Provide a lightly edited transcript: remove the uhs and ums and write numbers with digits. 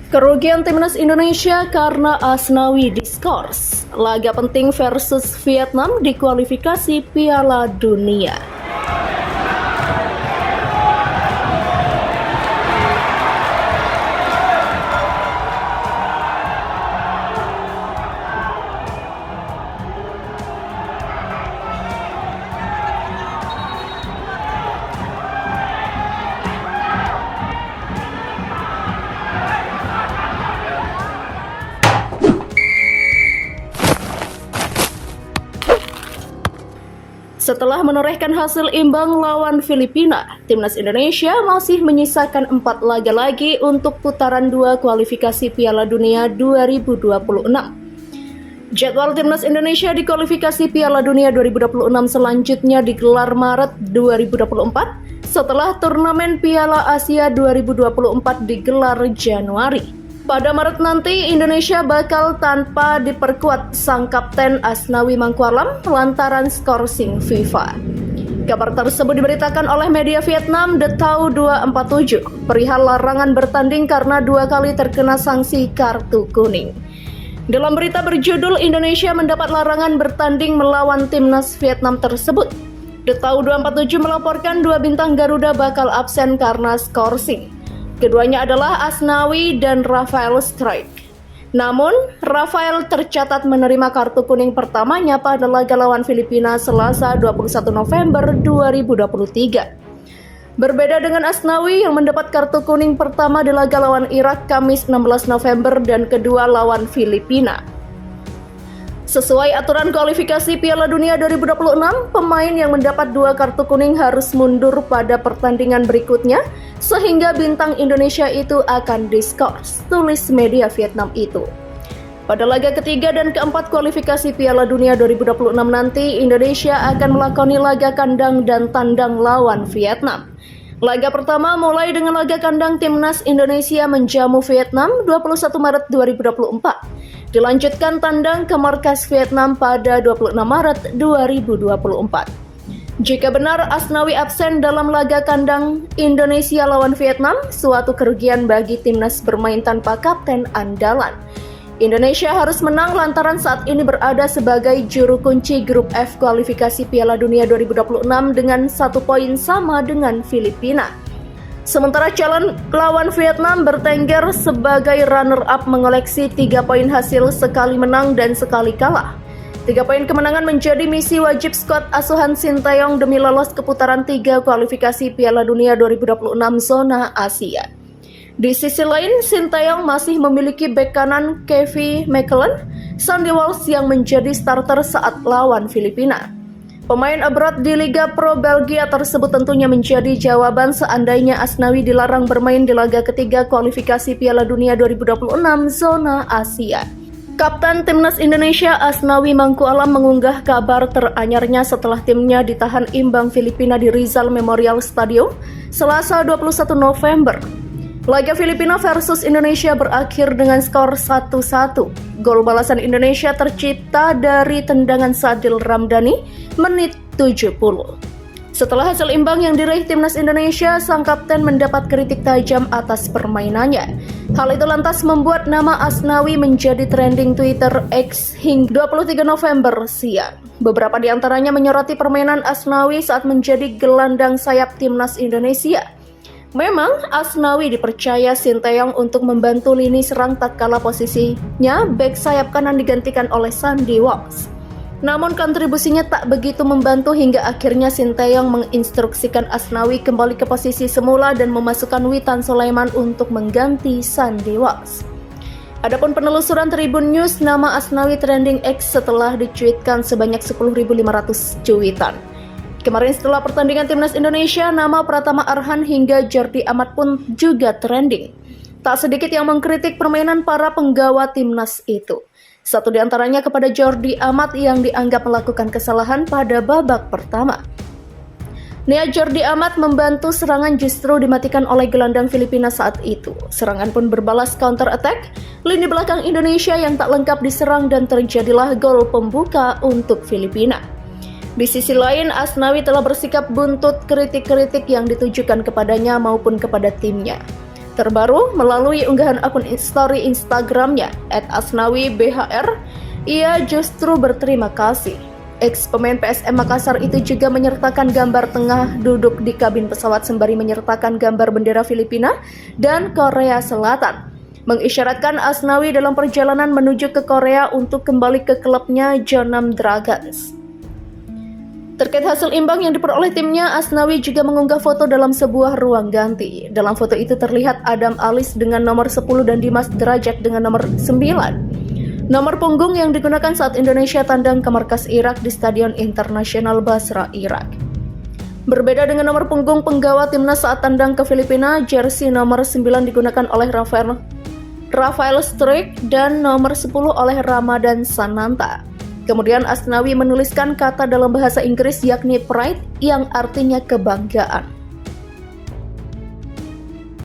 Kerugian timnas Indonesia karena Asnawi diskors. Laga penting versus Vietnam di kualifikasi Piala Dunia. Setelah menorehkan hasil imbang lawan Filipina, timnas Indonesia masih menyisakan 4 laga lagi untuk putaran 2 kualifikasi Piala Dunia 2026. Jadwal timnas Indonesia di kualifikasi Piala Dunia 2026 selanjutnya digelar Maret 2024 setelah turnamen Piala Asia 2024 digelar Januari. Pada Maret nanti, Indonesia bakal tanpa diperkuat sang kapten Asnawi Mangkualam lantaran skorsing FIFA. Kabar tersebut diberitakan oleh media Vietnam The Tau 247 perihal larangan bertanding karena 2 kali terkena sanksi kartu kuning. Dalam berita berjudul Indonesia mendapat larangan bertanding melawan timnas Vietnam tersebut, The Tau 247 melaporkan 2 bintang Garuda bakal absen karena skorsing. Keduanya adalah Asnawi dan Rafael Strike. Namun, Rafael tercatat menerima kartu kuning pertamanya pada laga lawan Filipina Selasa 21 November 2023. Berbeda dengan Asnawi yang mendapat kartu kuning pertama di laga lawan Irak Kamis 16 November dan kedua lawan Filipina. Sesuai aturan kualifikasi Piala Dunia 2026, pemain yang mendapat 2 kartu kuning harus mundur pada pertandingan berikutnya sehingga bintang Indonesia itu akan diskors, tulis media Vietnam itu. Pada laga ketiga dan keempat kualifikasi Piala Dunia 2026 nanti, Indonesia akan melakoni laga kandang dan tandang lawan Vietnam. Laga pertama mulai dengan laga kandang timnas Indonesia menjamu Vietnam 21 Maret 2024. Dilanjutkan tandang ke markas Vietnam pada 26 Maret 2024. Jika benar Asnawi absen dalam laga kandang Indonesia lawan Vietnam, suatu kerugian bagi timnas bermain tanpa kapten andalan. Indonesia harus menang lantaran saat ini berada sebagai juru kunci grup F kualifikasi Piala Dunia 2026 dengan 1 poin sama dengan Filipina. Sementara calon lawan Vietnam bertengger sebagai runner-up mengoleksi 3 poin hasil sekali menang dan sekali kalah. 3 poin kemenangan menjadi misi wajib skuad asuhan Sintayong demi lolos ke putaran 3 kualifikasi Piala Dunia 2026 zona Asia. Di sisi lain, Sintayong masih memiliki bek kanan Kevin McClellan, Sandy Walsh yang menjadi starter saat lawan Filipina. Pemain abroad di Liga Pro Belgia tersebut tentunya menjadi jawaban seandainya Asnawi dilarang bermain di laga ketiga kualifikasi Piala Dunia 2026 zona Asia. Kapten timnas Indonesia Asnawi Mangkualam mengunggah kabar teranyarnya setelah timnya ditahan imbang Filipina di Rizal Memorial Stadium Selasa 21 November. Laga Filipina versus Indonesia berakhir dengan skor 1-1. Gol balasan Indonesia tercipta dari tendangan Sadil Ramdhani menit 70. Setelah hasil imbang yang diraih timnas Indonesia, sang kapten mendapat kritik tajam atas permainannya. Hal itu lantas membuat nama Asnawi menjadi trending Twitter X hingga 23 November siang. Beberapa di antaranya menyoroti permainan Asnawi saat menjadi gelandang sayap timnas Indonesia. Memang Asnawi dipercaya Sintayong untuk membantu lini serang tatkala posisinya bek sayap kanan digantikan oleh Sandy Walsh. Namun kontribusinya tak begitu membantu hingga akhirnya Sintayong menginstruksikan Asnawi kembali ke posisi semula dan memasukkan Witan Sulaiman untuk mengganti Sandy Walsh. Adapun penelusuran Tribun News, nama Asnawi trending X setelah dicuitkan sebanyak 10.500 cuitan. Kemarin setelah pertandingan timnas Indonesia, nama Pratama Arhan hingga Jordi Amat pun juga trending. Tak sedikit yang mengkritik permainan para penggawa timnas itu. Satu di antaranya kepada Jordi Amat yang dianggap melakukan kesalahan pada babak pertama. Niat Jordi Amat membantu serangan justru dimatikan oleh gelandang Filipina saat itu. Serangan pun berbalas counter attack, lini belakang Indonesia yang tak lengkap diserang dan terjadilah gol pembuka untuk Filipina. Di sisi lain, Asnawi telah bersikap buntut kritik-kritik yang ditujukan kepadanya maupun kepada timnya. Terbaru, melalui unggahan akun story Instagramnya @asnawibhr, ia justru berterima kasih. Ex-pemain PSM Makassar itu juga menyertakan gambar tengah duduk di kabin pesawat sembari menyertakan gambar bendera Filipina dan Korea Selatan, mengisyaratkan Asnawi dalam perjalanan menuju ke Korea untuk kembali ke klubnya Jeonnam Dragons. Terkait hasil imbang yang diperoleh timnya, Asnawi juga mengunggah foto dalam sebuah ruang ganti. Dalam foto itu terlihat Adam Alis dengan nomor 10 dan Dimas Derajat dengan nomor 9. Nomor punggung yang digunakan saat Indonesia tandang ke markas Irak di Stadion Internasional Basra, Irak. Berbeda dengan nomor punggung penggawa timnas saat tandang ke Filipina, jersey nomor 9 digunakan oleh Rafael Struijk dan nomor 10 oleh Ramadan Sananta. Kemudian Asnawi menuliskan kata dalam bahasa Inggris yakni pride yang artinya kebanggaan.